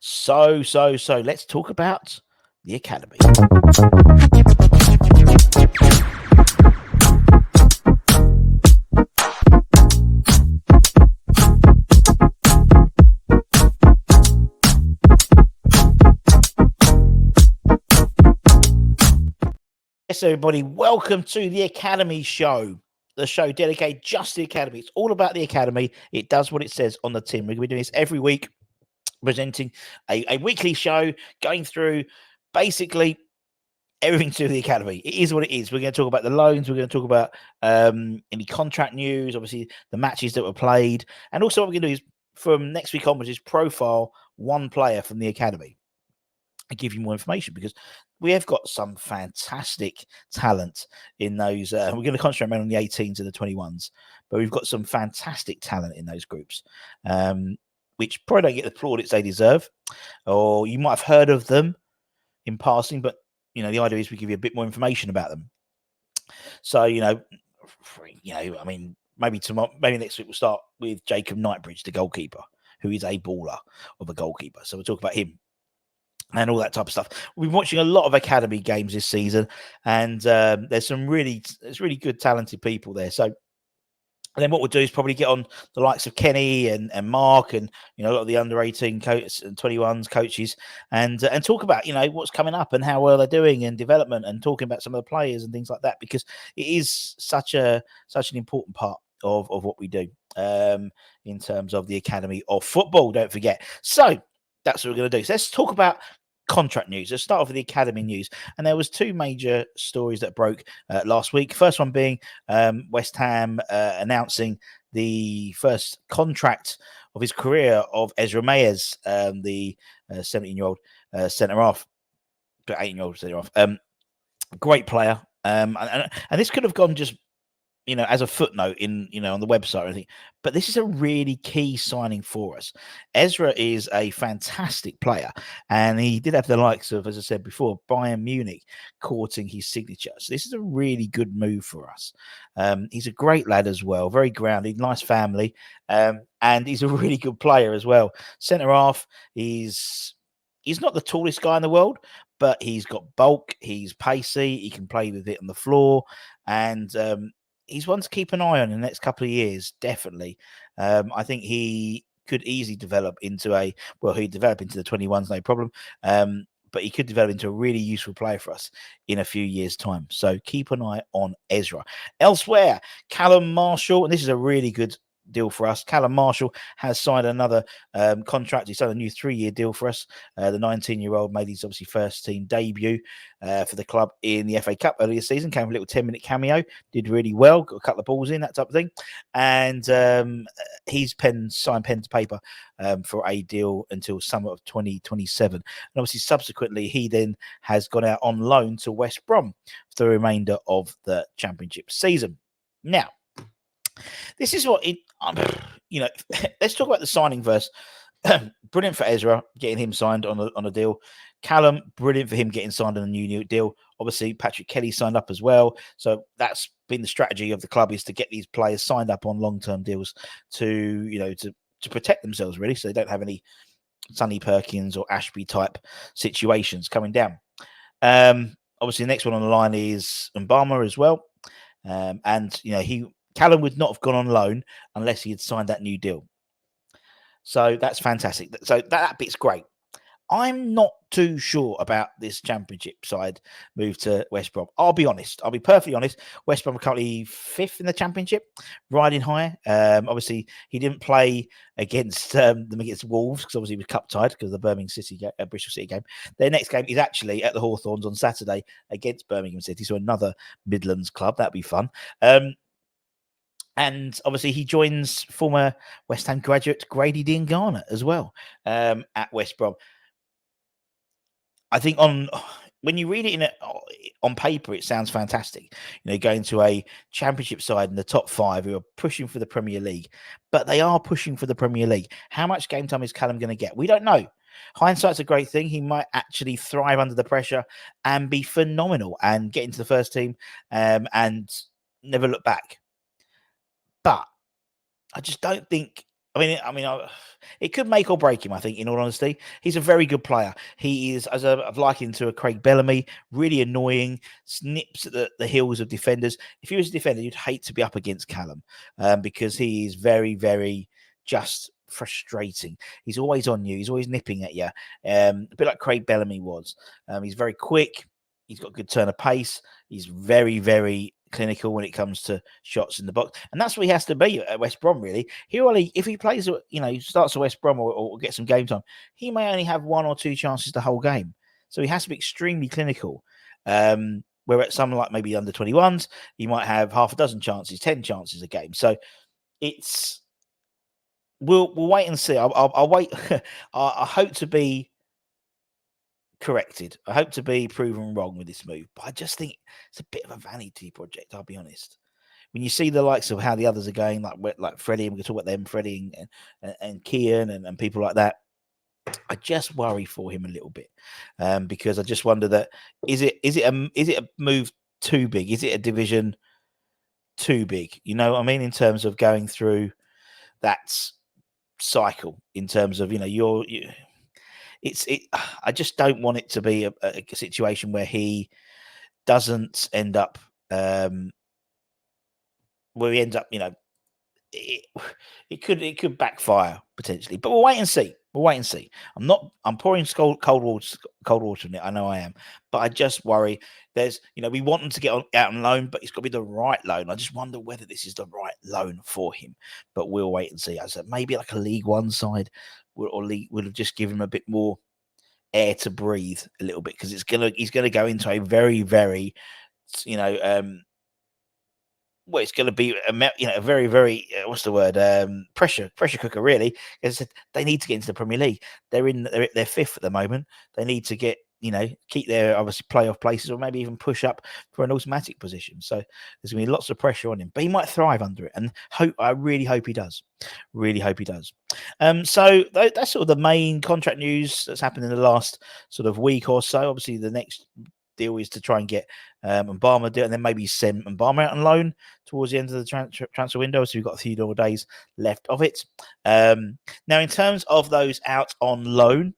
So, let's talk about the academy. Yes, everybody, welcome to the Academy Show, the show dedicated just to the Academy. It's all about the Academy. It does what it says on the tin. We're going to be doing this every week, presenting a weekly show, going through basically everything to do with the Academy. It is what it is. We're going to talk about the loans. We're going to talk about any contract news, obviously the matches that were played. And also what we're going to do is, from next week onwards, is profile one player from the Academy. I give you more information because we have got some fantastic talent in those. We're going to concentrate on the 18s and the 21s, but we've got some fantastic talent in those groups, which probably don't get the plaudits they deserve, or you might have heard of them in passing, but the idea is we give you a bit more information about them. So I mean, maybe tomorrow, maybe next week we'll start with Jacob Knightbridge, the goalkeeper, who is a baller of a goalkeeper. So we'll talk about him and all that type of stuff. We've been watching a lot of Academy games this season, and there's really good, talented people there. So, and then what we'll do is probably get on the likes of Kenny and Mark and a lot of the under 18 coaches and 21s coaches, and talk about what's coming up and how well they're doing and development, and talking about some of the players and things like that, because it is such an important part of what we do in terms of the Academy of Football. Don't forget. So that's what we're going to do. So let's talk about contract news. Let's start off with the Academy news, and there was two major stories that broke last week. First one being West Ham announcing the first contract of his career of Ezra Mayers, the 17-year-old centre half, 18-year-old centre half. Great player, and this could have gone just as a footnote in, on the website or anything. But this is a really key signing for us. Ezra is a fantastic player, and he did have the likes of, as I said before, Bayern Munich courting his signature. So this is a really good move for us. He's a great lad as well, very grounded, nice family, and he's a really good player as well. Centre half, he's not the tallest guy in the world, but he's got bulk, he's pacey, he can play with it on the floor, and he's one to keep an eye on in the next couple of years, definitely. I think he could easily develop into he'd develop into the 21s, no problem. But he could develop into a really useful player for us in a few years' time. So keep an eye on Ezra. Elsewhere, Callum Marshall, and this is a really good deal for us. Callum Marshall has signed another contract. He signed a new 3-year deal for us. The 19-year-old made his obviously first team debut for the club in the FA Cup earlier this season. Came with a little 10-minute cameo. Did really well. Got a couple of balls in, that type of thing. And he's signed pen to paper for a deal until summer of 2027. And obviously, subsequently, he then has gone out on loan to West Brom for the remainder of the Championship season. Now, this is what let's talk about the signing verse. Brilliant for Ezra, getting him signed on a deal. Callum, brilliant for him getting signed on a new deal. Obviously, Patrick Kelly signed up as well. So that's been the strategy of the club, is to get these players signed up on long-term deals to protect themselves, really, so they don't have any Sonny Perkins or Ashby type situations coming down. Obviously, the next one on the line is Mbama as well. And Callum would not have gone on loan unless he had signed that new deal. So that's fantastic. So that bit's great. I'm not too sure about this Championship side move to West Brom. I'll be honest. I'll be perfectly honest. West Brom are currently 5th in the Championship, riding high. Obviously, he didn't play against them against Wolves because obviously he was cup tied because of the Bristol City game. Their next game is actually at the Hawthorns on Saturday against Birmingham City, so another Midlands club. That'd be fun. And obviously, he joins former West Ham graduate Grady Diangana as well at West Brom. I think when you read it on paper, it sounds fantastic. Going to a Championship side in the top 5 who are pushing for the Premier League, but they are pushing for the Premier League. How much game time is Callum going to get? We don't know. Hindsight's a great thing. He might actually thrive under the pressure and be phenomenal and get into the first team and never look back. But I just don't think it could make or break him. I think, in all honesty, he's a very good player. He is, I've likened to a Craig Bellamy, really annoying, snips at the heels of defenders. If he was a defender, you'd hate to be up against Callum, because he is very, very just frustrating. He's always on you. He's always nipping at you, a bit like Craig Bellamy was. He's very quick. He's got a good turn of pace. He's very, very clinical when it comes to shots in the box, and that's what he has to be at West Brom. Really, if he plays, starts at West Brom or gets some game time, he may only have 1 or 2 chances the whole game. So he has to be extremely clinical. Where at some, like maybe under 21s, he might have half a dozen chances, 10 chances a game. So we'll wait and see. I'll wait. I hope to be corrected. I hope to be proven wrong with this move, but I just think it's a bit of a vanity project. I'll be honest. When you see the likes of how the others are going, like Freddie, and we can talk about them, Freddie and Kian and people like that, I just worry for him a little bit, because I just wonder that is it a move too big? Is it a division too big? You know what I mean, in terms of going through that cycle, in terms of I just don't want it to be a situation where he doesn't end up, where he ends up, it could backfire potentially, but we'll wait and see. I'm pouring cold water on it. I know I am, but I just worry. We want him to get out on loan, but it's got to be the right loan. I just wonder whether this is the right loan for him, but we'll wait and see. I said maybe like a League One side would have just given him a bit more air to breathe a little bit, because he's gonna go into a very, very, it's going to be a very, very what's the word, pressure cooker, really. As I said, they need to get into the Premier League. They're fifth at the moment. They need to get, keep their obviously playoff places, or maybe even push up for an automatic position. So there's going to be lots of pressure on him, but he might thrive under it, and I really hope he does. Really hope he does. So that's sort of the main contract news that's happened in the last sort of week or so. Obviously, the next deal is to try and get Mbama deal, and then maybe send Mbama out on loan towards the end of the transfer window. So we've got a few more days left of it. Now, in terms of those out on loan,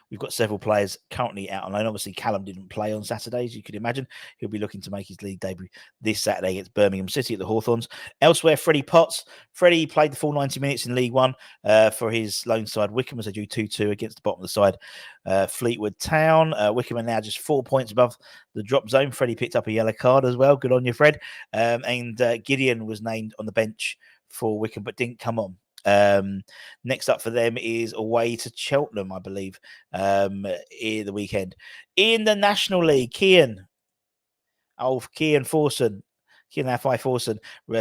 we've got several players currently out on loan. Obviously, Callum didn't play on Saturday, as you could imagine. He'll be looking to make his league debut this Saturday against Birmingham City at the Hawthorns. Elsewhere, Freddie Potts. Freddie played the full 90 minutes in League One for his lone side Wycombe, as they drew 2-2 against the bottom of the side, Fleetwood Town. Wycombe are now just 4 points above the drop zone. Freddie picked up a yellow card as well. Good on you, Fred. And Gideon was named on the bench for Wycombe, but didn't come on. Next up for them is away to Cheltenham, I believe, in the weekend. In the National League, Kian Forson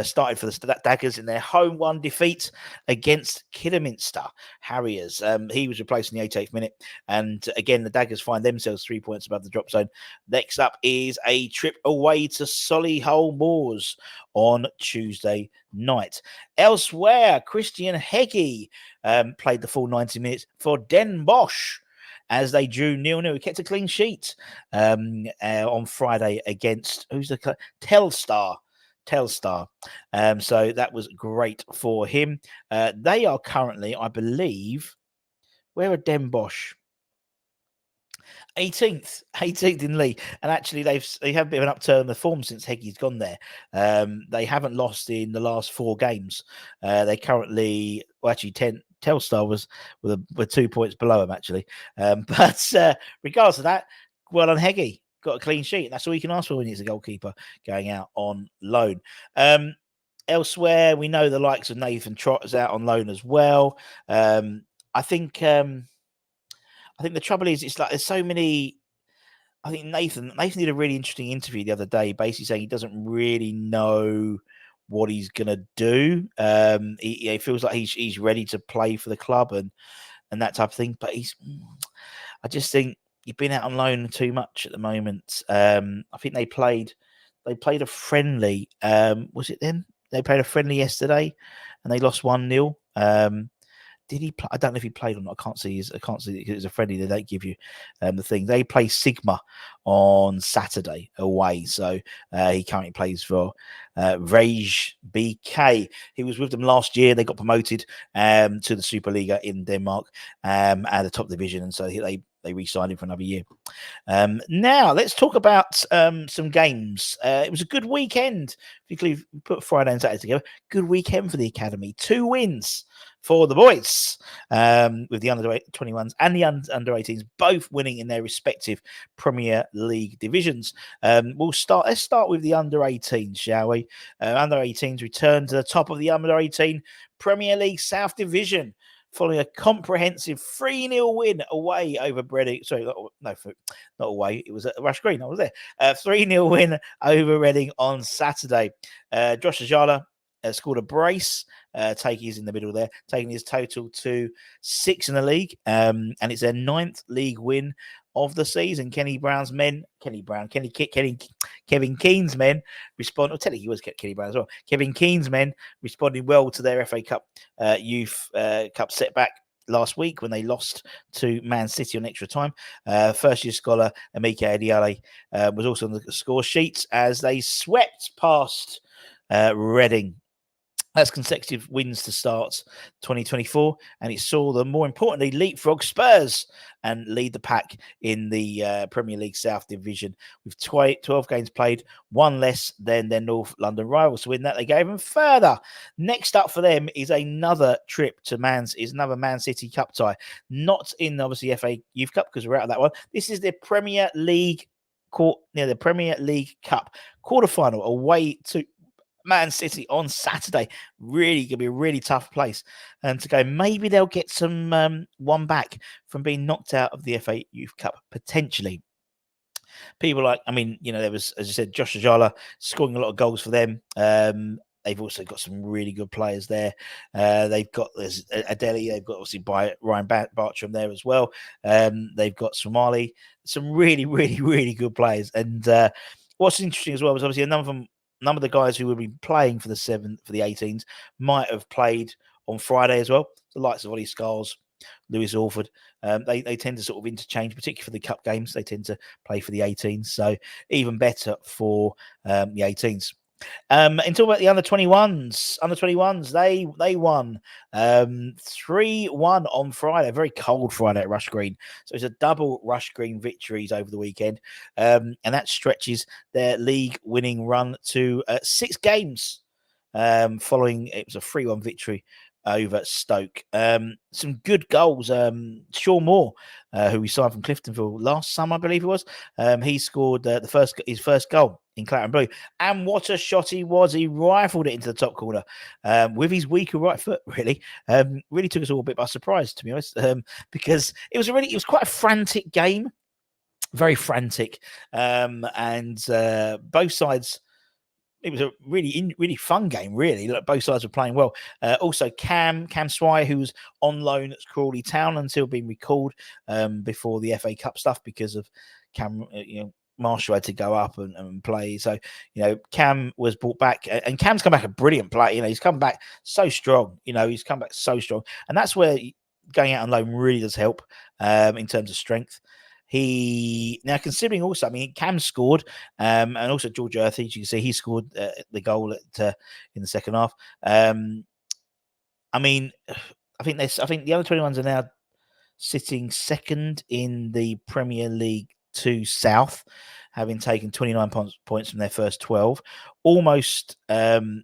started for the Daggers in their home 1 defeat against Kidderminster Harriers. He was replaced in the 88th minute, and again the Daggers find themselves 3 points above the drop zone. Next up is a trip away to Solihull Moors on Tuesday night. Elsewhere, Christian Heggie played the full 90 minutes for Den Bosch as they drew 0-0. He kept a clean sheet on Friday against Telstar. So that was great for him. They are currently, I believe, where are Den Bosch? 18th in league, and actually they have a bit of an upturn in the form since Heggie's gone there. They haven't lost in the last 4 games. They currently, Telstar was with 2 points below him actually. But regardless of that, well on Heggie, got a clean sheet. That's all you can ask for when he's a goalkeeper going out on loan. Elsewhere, we know the likes of Nathan Trott is out on loan as well. I think the trouble is, it's like there's so many. I think Nathan did a really interesting interview the other day, basically saying he doesn't really know what he's gonna do. He feels like he's ready to play for the club and that type of thing. But I just think you've been out on loan too much at the moment. I think they played a friendly. Was it them? They played a friendly yesterday, and they lost 1-0. Did he play? I don't know if he played or not. I can't see because it's a friendly. They don't give you the thing. They play Sigma on Saturday away, so he currently plays for Rage BK. He was with them last year. They got promoted to the Superliga in Denmark at the top division, and so they re-signed him for another year. Now let's talk about some games. It was a good weekend. Particularly put Friday and Saturday together. Good weekend for the academy. 2 wins for the boys, with the under 21s and the under 18s both winning in their respective Premier League divisions. Let's start with the under 18s, shall we? Under 18s return to the top of the under 18 Premier League South Division, following a comprehensive 3-0 win away over Reading. Sorry, not away. It was at Rush Green. I was there. 3-0 win over Reading on Saturday. Josh Ajala scored a brace. He's in the middle there, taking his total to 6 in the league. And it's their 9th league win of the season. Kevin Keen's men respond. Well, technically, he was Kenny Brown as well. Kevin Keen's men responding well to their FA Cup Youth Cup setback last week when they lost to Man City on extra time. First-year scholar Emeka Adiale was also on the score sheets as they swept past Reading. That's consecutive wins to start 2024, and it saw them, more importantly, leapfrog Spurs and lead the pack in the Premier League South Division with 12 games played, 1 less than their North London rivals. To win that, they gave them further. Next up for them is another trip to Man City Cup tie, not in obviously FA Youth Cup because we're out of that one. This is the Premier League the Premier League Cup quarterfinal away to Man City on Saturday. Really going to be a really tough place to go. Maybe they'll get some one back from being knocked out of the FA Youth Cup potentially. People there was, as I said, Josh Ajala scoring a lot of goals for them. They've also got some really good players there. There's Adeli. They've got obviously by Ryan Bartram there as well. They've got Somali. Some really, really, really good players. And what's interesting as well was obviously a number of the guys who will be playing for the 18s might have played on Friday as well. The likes of Ollie Scarles, Lewis Orford, they tend to sort of interchange, particularly for the cup games. They tend to play for the 18s, so even better for the 18s. And talk about the under 21s, they won 3-1 on Friday, a very cold Friday at Rush Green. So it's a double Rush Green victories over the weekend, and that stretches their league winning run to 6 games. Following it was a 3-1 victory over Stoke. Some good goals. Sean Moore, who we signed from Cliftonville last summer, I believe it was. He scored his first goal in Claret and Blue. And what a shot he was. He rifled it into the top corner with his weaker right foot, really. Really took us all a bit by surprise, to be honest, because it was quite a frantic game. Very frantic. And both sides... It was a really fun game, really. Like, both sides were playing well. Also, Cam Swire, who was on loan at Crawley Town until being recalled before the FA Cup stuff because of Cam, Marshall had to go up and play. So, Cam was brought back, and Cam's come back a brilliant player. He's come back so strong. And that's where going out on loan really does help in terms of strength. Considering also, Cam scored, and also George Earthy, as you can see, he scored the goal in the second half. I think the other 21s are now sitting second in the Premier League 2 South, having taken 29 points from their first 12, almost. Always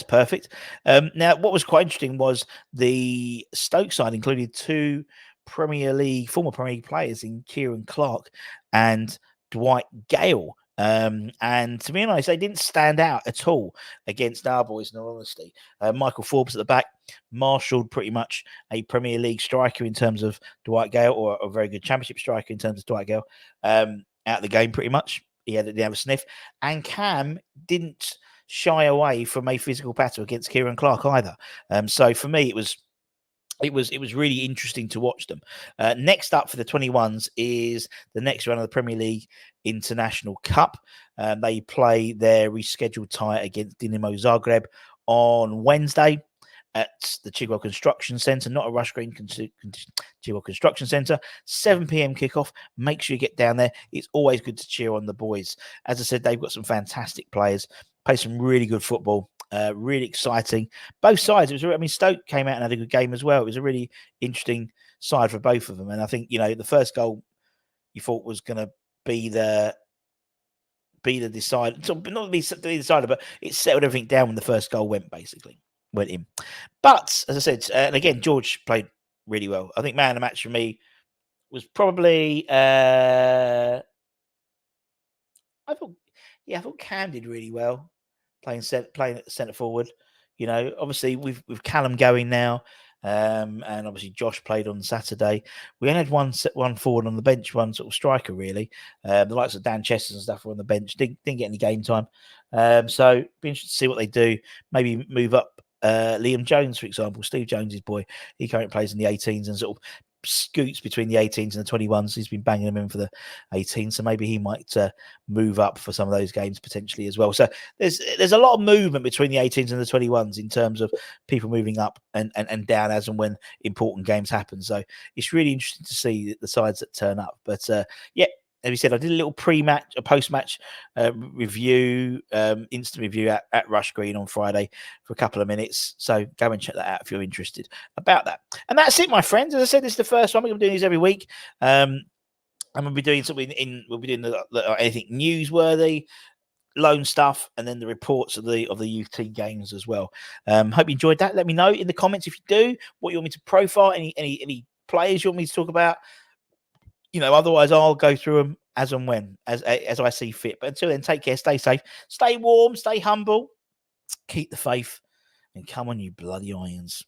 perfect. Now, what was quite interesting was the Stoke side included 2 former Premier League players in Kieran Clark and Dwight Gale. And to be honest, they didn't stand out at all against our boys, in all honesty. Michael Forbes at the back marshalled pretty much a Premier League striker in terms of Dwight Gale, or a very good Championship striker in terms of Dwight Gale, out of the game pretty much. He didn't have a sniff. And Cam didn't shy away from a physical battle against Kieran Clark either. So for me, it was really interesting to watch them. Next up for the 21s is the next round of the Premier League International Cup. They play their rescheduled tie against Dinamo Zagreb on Wednesday. at the Chigwell Construction Centre, not a Rush Green, Chigwell Construction Centre. 7 p.m. kickoff. Make sure you get down there. It's always good to cheer on the boys. As I said, they've got some fantastic players, play some really good football, really exciting. Both sides. Stoke came out and had a good game as well. It was a really interesting side for both of them. And I think, the first goal you thought was going to be the decider, not be the decider, but it settled everything down when the first goal went in. But as I said, and again, George played really well. I think man of the match for me was probably I thought Cam did really well playing at centre forward. Obviously with Callum going now, and obviously Josh played on Saturday. We only had one forward on the bench, one sort of striker really. The likes of Dan Chester and stuff were on the bench. Didn't get any game time. So be interested to see what they do. Maybe move up Liam Jones, for example, Steve Jones's boy. He currently plays in the 18s and sort of scoots between the 18s and the 21s. He's been banging them in for the 18s, so maybe he might move up for some of those games potentially as well. So there's a lot of movement between the 18s and the 21s in terms of people moving up and down as and when important games happen. So it's really interesting to see the sides that turn up. But as we said, I did a little post-match review, instant review at Rush Green on Friday for a couple of minutes. So go and check that out if you're interested about that. And that's it, my friends. As I said, this is the first one. We're going to be doing these every week. And we'll be doing something we'll be doing anything newsworthy, loan stuff, and then the reports of the youth team games as well. Hope you enjoyed that. Let me know in the comments if you do, what you want me to profile, any players you want me to talk about. Otherwise I'll go through them as and when, as I see fit. But until then, take care, stay safe, stay warm, stay humble, keep the faith, and come on, you bloody Irons.